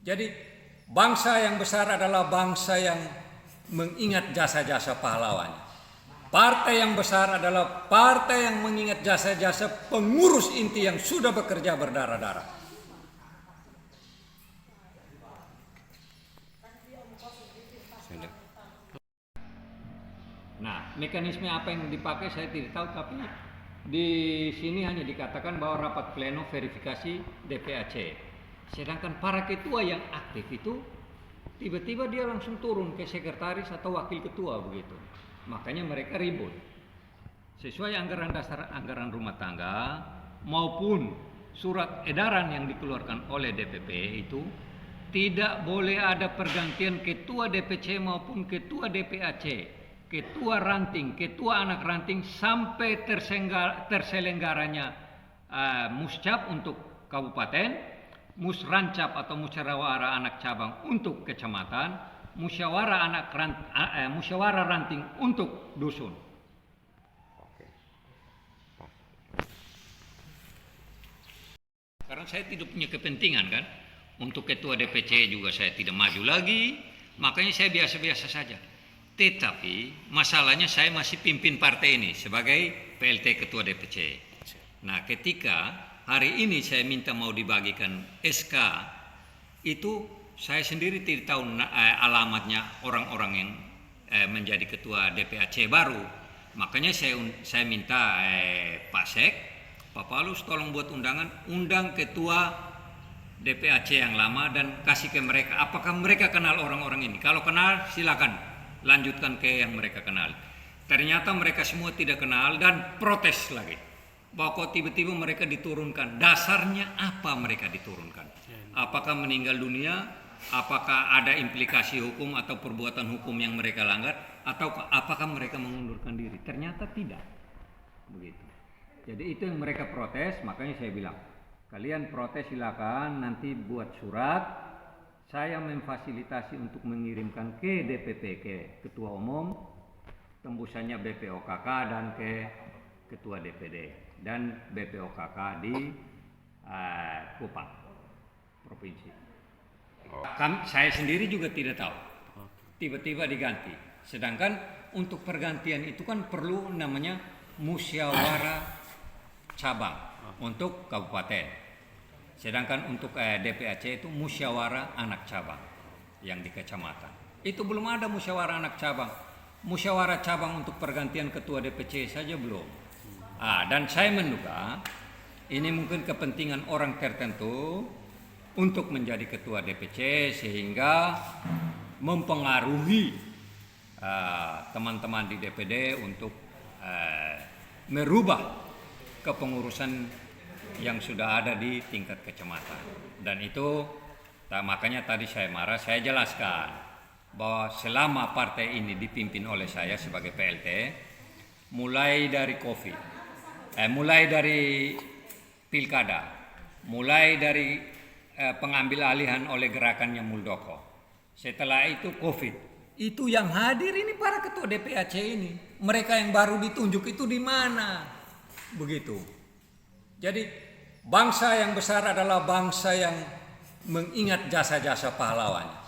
Jadi bangsa yang besar adalah bangsa yang mengingat jasa-jasa pahlawannya. Partai yang besar adalah partai yang mengingat jasa-jasa pengurus inti yang sudah bekerja berdarah-darah. Nah, mekanisme apa yang dipakai saya tidak tahu, tapi di sini hanya dikatakan bahwa rapat pleno verifikasi DPAC. Sedangkan para ketua yang aktif itu tiba-tiba dia langsung turun ke sekretaris atau wakil ketua begitu. Makanya mereka ribut. Sesuai anggaran dasar anggaran rumah tangga maupun surat edaran yang dikeluarkan oleh DPP itu tidak boleh ada pergantian ketua DPC maupun ketua DPAC, ketua ranting, ketua anak ranting sampai terselenggaranya muscap untuk kabupaten, musrancap atau musyawarah anak cabang untuk kecamatan, musyawarah ranting untuk dusun. Karena saya tidak punya kepentingan kan, untuk ketua DPC juga saya tidak maju lagi, makanya saya biasa-biasa saja. Tetapi masalahnya saya masih pimpin partai ini sebagai PLT ketua DPC. Nah, ketika hari ini saya minta mau dibagikan SK, itu saya sendiri tidak tahu alamatnya orang-orang yang menjadi ketua DPAC baru. Makanya saya minta Pak Sek, Pak Palus tolong buat undangan, undang ketua DPAC yang lama dan kasih ke mereka. Apakah mereka kenal orang-orang ini? Kalau kenal silakan lanjutkan ke yang mereka kenal. Ternyata mereka semua tidak kenal dan protes lagi. Bahwa kok tiba-tiba mereka diturunkan. Dasarnya apa mereka diturunkan? Apakah meninggal dunia? Apakah ada implikasi hukum atau perbuatan hukum yang mereka langgar? Atau apakah mereka mengundurkan diri? Ternyata tidak. Begitu. Jadi itu yang mereka protes, makanya saya bilang, kalian protes silakan, nanti buat surat, saya memfasilitasi untuk mengirimkan ke DPP, ke Ketua Umum, tembusannya BPOKK dan ke Ketua DPD dan BPOKK di Kupang, Provinsi. Saya sendiri juga tidak tahu, tiba-tiba diganti. Sedangkan untuk pergantian itu kan perlu namanya musyawarah cabang untuk kabupaten. Sedangkan untuk DPAC itu musyawarah anak cabang yang di kecamatan. Itu belum ada musyawarah anak cabang. Musyawarah cabang untuk pergantian ketua DPC saja belum. Dan saya menduga ini mungkin kepentingan orang tertentu untuk menjadi ketua DPC sehingga mempengaruhi teman-teman di DPD untuk merubah kepengurusan yang sudah ada di tingkat kecamatan. Dan itu makanya tadi saya marah, saya jelaskan bahwa selama partai ini dipimpin oleh saya sebagai PLT, mulai dari COVID, mulai dari pilkada, mulai dari pengambil alihan oleh gerakannya Muldoko, setelah itu COVID, itu yang hadir ini para ketua DPAC ini. Mereka yang baru ditunjuk itu di mana? Begitu. Jadi bangsa yang besar adalah bangsa yang mengingat jasa-jasa pahlawannya.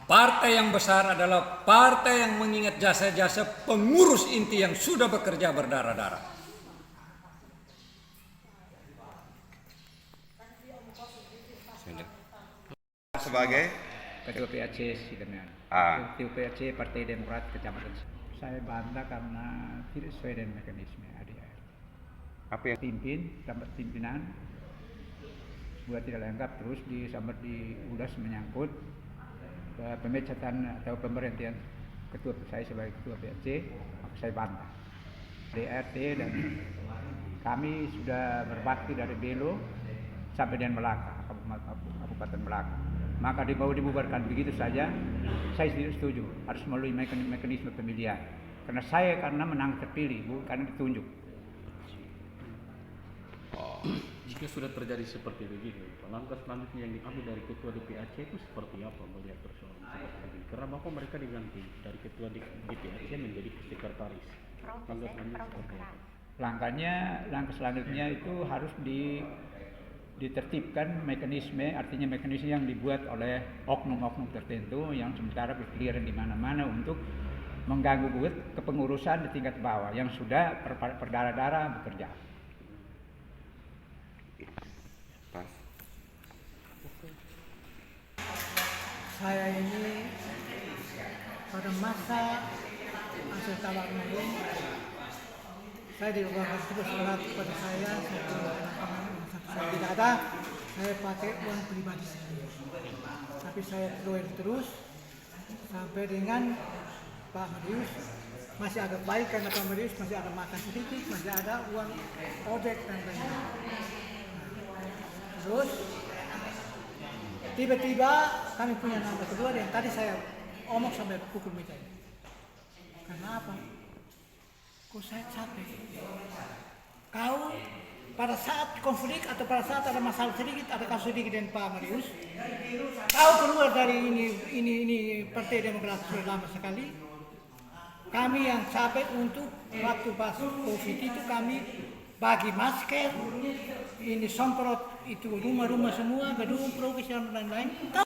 Partai yang besar adalah partai yang mengingat jasa-jasa pengurus inti yang sudah bekerja berdarah-darah. Sebagai Ketua PAC Sidemian. Ketua PAC Partai Demokrat Kecamatan. Saya bantah karena tidak sesuai dengan mekanisme ADR. apa yang Pimpin, dapat pimpinan, buat tidak lengkap terus sampai diulas menyangkut pemecatan atau pemberhentian ketua saya sebagai ketua PAC, maka saya bantah. DRT dan kami sudah berbakti dari Belo sampai dengan Melaka, Kabupaten Melaka. Maka dibubarkan begitu saja, saya tidak setuju. Harus melalui mekanisme pemilihan. Karena menang terpilih, bukan karena ditunjuk. Jika sudah terjadi seperti begini, langkah selanjutnya yang diambil dari ketua DPAC itu seperti apa melihat persoalan seperti ini? Karena bapak mereka diganti dari ketua DPAC menjadi sekretaris. Langkah selanjutnya seperti apa? Langkah selanjutnya itu harus ditertibkan mekanisme, artinya mekanisme yang dibuat oleh oknum-oknum tertentu yang sementara berkeliaran di mana-mana untuk mengganggu kepengurusan di tingkat bawah yang sudah berdarah-darah bekerja. Pas. Saya ini pada masa hasil tawar menurun, saya dilakukan terus surat kepada saya tidak ada, saya pakai uang pribadi sendiri. Tapi saya terus sampai dengan Pak Marius masih agak baik karena Pak Marius masih ada makan sedikit, masih ada uang ojek dan lain-lain. Terus tiba-tiba kami punya nama kedua yang tadi saya omong sampai pukul meja. Karena apa? Kok saya capek? Kau pada saat konflik atau pada saat ada masalah sedikit, ada kasus sedikit dengan Pak Marius, kau keluar dari ini Partai Demokrat sudah lama sekali. Kami yang capek untuk waktu pas COVID itu kami bagi masker, ini semprot itu rumah-rumah semua, gedung progres dan lain-lain. Kau